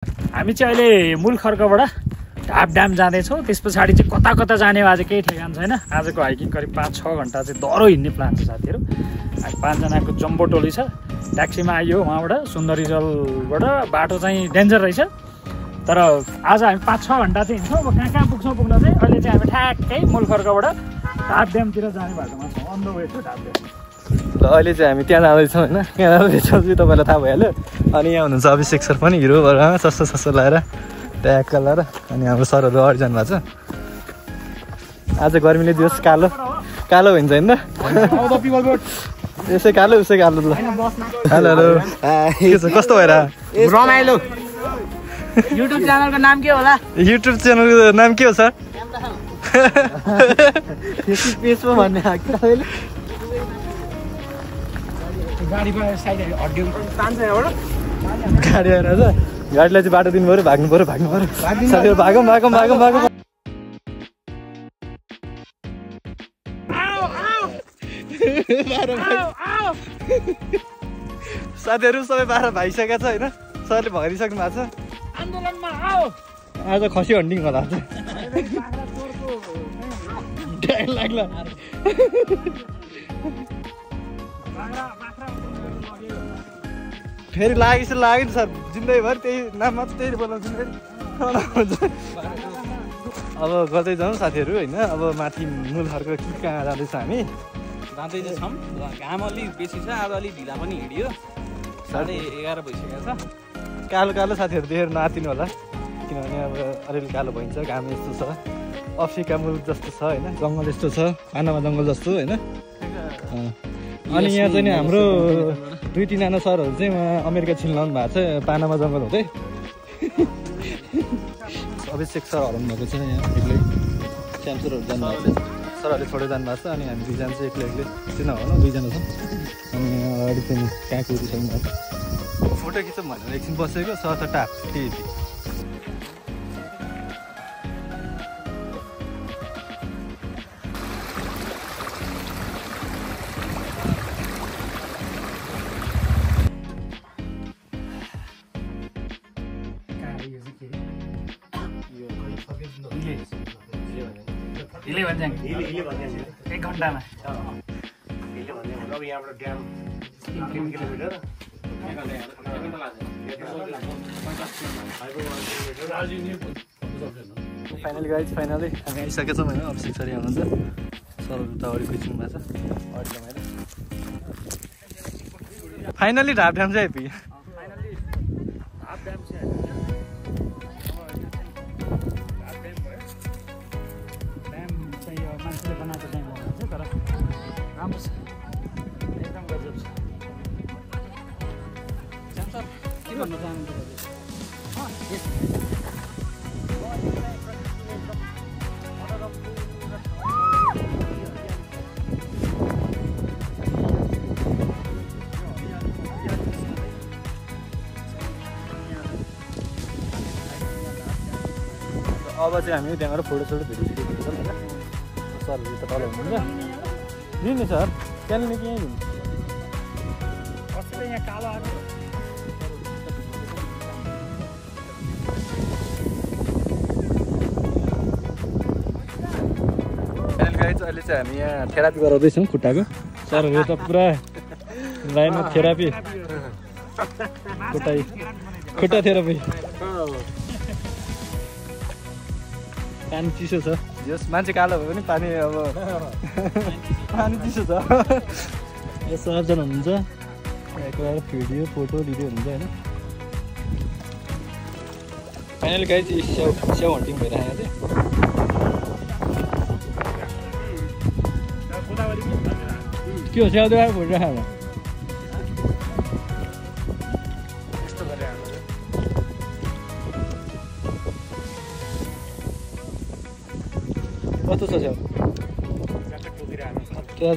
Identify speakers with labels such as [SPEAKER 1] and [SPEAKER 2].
[SPEAKER 1] हामी चाहिँ अहिले मूल खर्कबाट ढाप ड्याम जाँदैछौँ। त्यस पछाडि चाहिँ कता कता जाने आज केही ठेगान छैन। आजको हाइकिङ करिब 5-6 घन्टा चाहिँ दह्रो हिँड्ने प्लान छ साथीहरू। 5 जनाको जम्बो टोली छ। ट्याक्सीमा आइयो वहाँबाट सुन्दरी जलबाट। बाटो चाहिँ डेन्जर रहेछ, तर आज हामी 5-6 घन्टा चाहिँ हिँड्छौँ। अब कहाँ पुग्छौँ पुग्न चाहिँ अहिले चाहिँ हामी ठ्याक्कै मूल खर्कबाट ढाप ड्यामतिर जाने बाटोमा छौँ। अन द वे टु ढाप ड्याम।
[SPEAKER 2] ल अहिले चाहिँ हामी त्यहाँ जाँदैछौँ होइन। त्यहाँ जाँदैछौँ चाहिँ तपाईँलाई थाहा भइहाल्यो। अनि यहाँ हुनुहुन्छ अभिषेक सर पनि हिरोबाट सस्तो लगाएर ट्याक्क लगाएर। अनि हाम्रो सरहरू अगाडि जानुभएको छ। आज गर्मीले दियोस् कालो कालो हुन्छ होइन यसै कालो उसै कालो। ल हेलो हेलो के छ कस्तो भएर
[SPEAKER 3] रमाइलो। युट्युब च्यानलको नाम के होला?
[SPEAKER 2] युट्युब च्यानलको नाम के हो सर?
[SPEAKER 3] पेसमा भन्ने
[SPEAKER 1] गाडी
[SPEAKER 2] आएर गाडीलाई चाहिँ बाटो दिनु पऱ्यो। भाग्नु पऱ्यो साथीहरू। भागौँ साथीहरू सबै 12 भागिसकेको छ होइन। सरले भरिसक्नु भएको छ।
[SPEAKER 1] आन्दोलनमा आओ।
[SPEAKER 2] आज खसी हन्डिङ होला लाग्ला। फेरि लाग्यो नि सर। जिन्दगीभर त्यही नाम मात्र त्यही बोलाउँछु फेरि। अब गर्दै जाउँ साथीहरू होइन। अब माथि मूल खर्क कहाँ जाँदैछ हामी?
[SPEAKER 3] जाँदै चाहिँ छौँ। घाम अलिक बेसी छ। आज अलिक ढिला पनि हिँडियो। 11:30 भइसकेको छ।
[SPEAKER 2] कालो कालो साथीहरू देखेर नआतिनु होला, किनभने अब अलिअलि कालो भइन्छ। घाम यस्तो छ, अफ्रिका मुलुक जस्तो छ होइन। जङ्गल यस्तो छ, पानामा जङ्गल जस्तो होइन। अनि यहाँ चाहिँ नि हाम्रो 2-3 जना सरहरू चाहिँ उहाँ अमेरिका छिन्लाउनु भएको छ पानामा जङ्गल हुँदै। अभिषेक सर हराउनु भएको छ यहाँ एक्लै। श्याम सरहरू जानुभएको छ, सरहरूले छोडेर जानुभएको छ। अनि हामी 2 जना चाहिँ एक्लै त्यो नभनौँ 2 जना छौँ। अनि अगाडि चाहिँ कहाँ कुदिसक्नु भएको छ। फोटो खिचौँ भनेर एकछिन बसेको सर त टाप त्यति।
[SPEAKER 1] हिले भन्छ 1 घन्टामा।
[SPEAKER 2] फाइनली गाइज फाइनली हामी आइसकेको छौँ होइन। अभिषेक सर यहाँ हुनुहुन्छ। सरहरू त अगाडि खिच्नु भएको छ अगाडि लगाएर। फाइनली ढाप ड्याम चाहिँ आइपुग्यो। अब चाहिँ हामी त्यहाँबाट फोटोसोटो भिडियो छ होइन। सरहरू त तल हुनुहुन्छ नि सर। त्यहाँनिर के यहीँ
[SPEAKER 1] यहाँ कालो आएको
[SPEAKER 2] अहिले चाहिँ हामी यहाँ थेरापी गराउँदैछौँ खुट्टाको। सरहरू त पुरा लाइनमा थेरापी, खुट्टा थेरापी। पानी चिसो छ। जस मान्छे कालो भयो भने पानी अब पानी चिसो छ। यो सबजना हुनुहुन्छ। एकबार भिडियो फोटो लिँदै हुनुहुन्छ होइन। फाइनल गाइज स्याउ हन्टिङ भइरहेको थियो। के हो स्याउ देखाएर भइरहेको कस्तो छ स्याउ? क्या